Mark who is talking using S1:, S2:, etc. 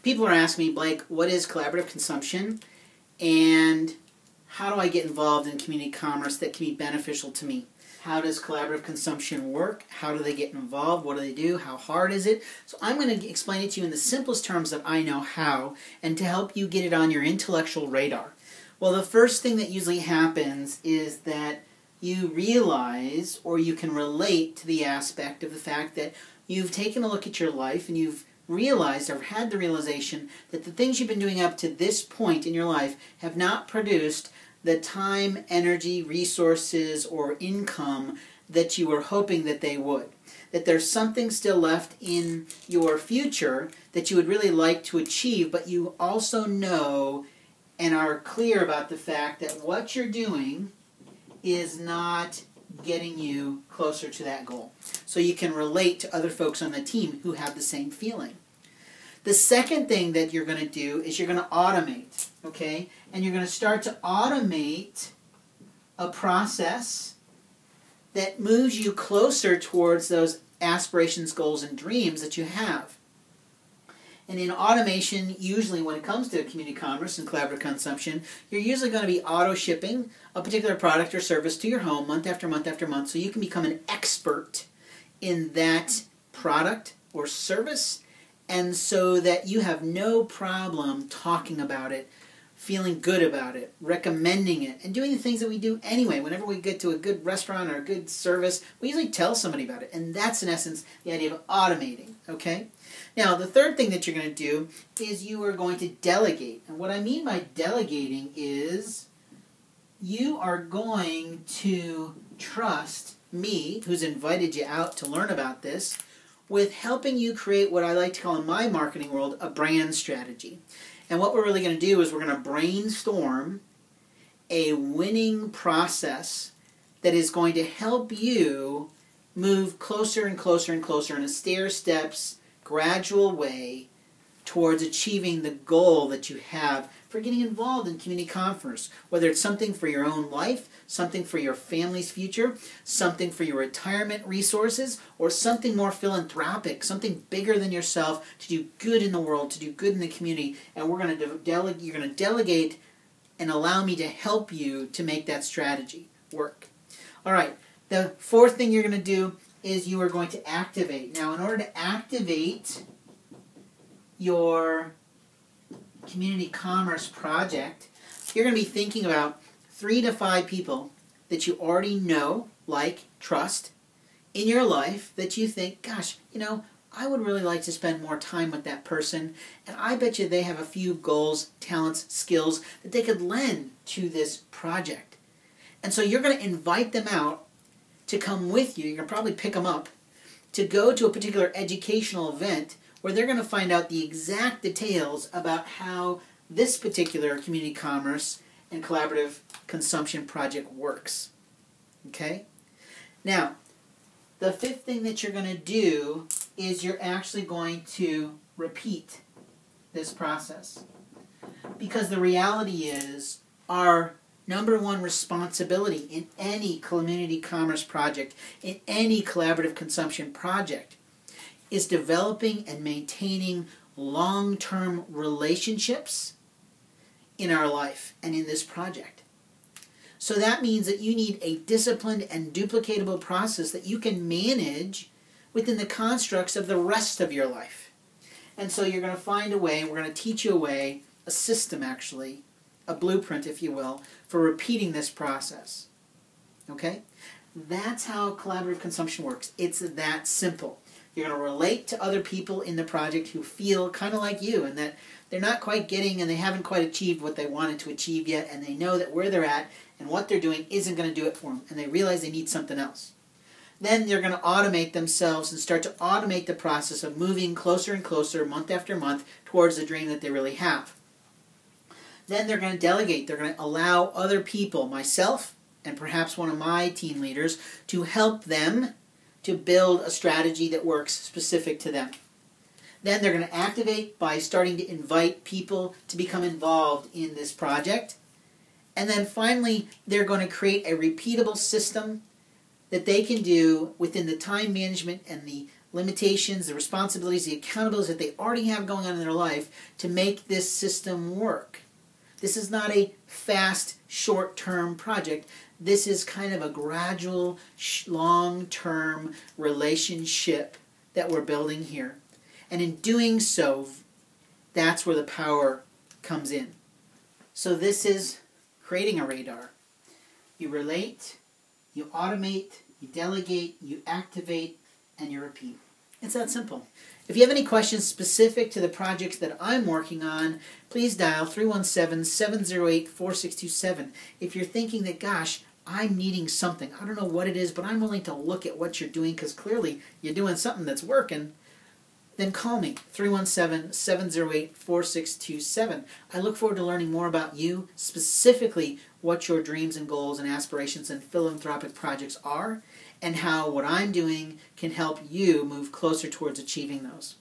S1: People are asking me, Blake, what is collaborative consumption and how do I get involved in community commerce that can be beneficial to me? How does collaborative consumption work? How do they get involved? What do they do? How hard is it? So I'm going to explain it to you in the simplest terms that I know how, and to help you get it on your intellectual radar. Well, the first thing that usually happens is that you realize, or you can relate to the aspect of the fact that you've taken a look at your life and you've realized or had the realization that the things you've been doing up to this point in your life have not produced the time, energy, resources, or income that you were hoping that they would. That there's something still left in your future that you would really like to achieve, but you also know and are clear about the fact that what you're doing is not getting you closer to that goal. So you can relate to other folks on the team who have the same feeling. The second thing that you're going to do is you're going to automate, okay? And you're going to start to automate a process that moves you closer towards those aspirations, goals, and dreams that you have. And in automation, usually when it comes to community commerce and collaborative consumption, you're usually going to be auto-shipping a particular product or service to your home month after month after month, so you can become an expert in that product or service, and so that you have no problem talking about it, feeling good about it, recommending it, and doing the things that we do anyway. Whenever we get to a good restaurant or a good service, we usually tell somebody about it. And that's, in essence, the idea of automating, okay? Now, the third thing that you're going to do is you are going to delegate. And what I mean by delegating is you are going to trust me, who's invited you out to learn about this, with helping you create what I like to call in my marketing world a brand strategy. And what we're really going to do is we're going to brainstorm a winning process that is going to help you move closer and closer and closer in a stair-steps, gradual way towards achieving the goal that you have for getting involved in community commerce, whether it's something for your own life, something for your family's future, something for your retirement resources, or something more philanthropic, something bigger than yourself to do good in the world, to do good in the community. And we're going to you're going to delegate and allow me to help you to make that strategy work. All right, the fourth thing you're going to do is you are going to activate. Now, in order to activate your community commerce project, you're going to be thinking about 3 to 5 people that you already know, like, trust in your life that you think, gosh, you know, I would really like to spend more time with that person, and I bet you they have a few goals, talents, skills that they could lend to this project. And so you're going to invite them out to come with you. You're going to probably pick them up to go to a particular educational event where they're going to find out the exact details about how this particular community commerce and collaborative consumption project works. Okay? Now, the fifth thing that you're going to do is you're actually going to repeat this process. Because the reality is, our number one responsibility in any community commerce project, in any collaborative consumption project, is developing and maintaining long-term relationships in our life and in this project. So that means that you need a disciplined and duplicatable process that you can manage within the constructs of the rest of your life. And so you're going to find a way, and we're going to teach you a way, a system actually, a blueprint, if you will, for repeating this process. Okay? That's how collaborative consumption works. It's that simple. You're going to relate to other people in the project who feel kind of like you, and that they're not quite getting and they haven't quite achieved what they wanted to achieve yet, and they know that where they're at and what they're doing isn't going to do it for them, and they realize they need something else. Then they're going to automate themselves and start to automate the process of moving closer and closer, month after month, towards the dream that they really have. Then they're going to delegate. They're going to allow other people, myself and perhaps one of my team leaders, to help them to build a strategy that works specific to them. Then they're going to activate by starting to invite people to become involved in this project. And then finally, they're going to create a repeatable system that they can do within the time management and the limitations, the responsibilities, the accountabilities that they already have going on in their life to make this system work. This is not a fast, short-term project. This is kind of a gradual, long-term relationship that we're building here. And in doing so, that's where the power comes in. So this is creating a radar. You relate, you automate, you delegate, you activate, and you repeat. It's that simple. If you have any questions specific to the projects that I'm working on, please dial 317-708-4627. If you're thinking that, gosh, I'm needing something, I don't know what it is, but I'm willing to look at what you're doing because clearly you're doing something that's working, then call me, 317-708-4627. I look forward to learning more about you, specifically what your dreams and goals and aspirations and philanthropic projects are, and how what I'm doing can help you move closer towards achieving those.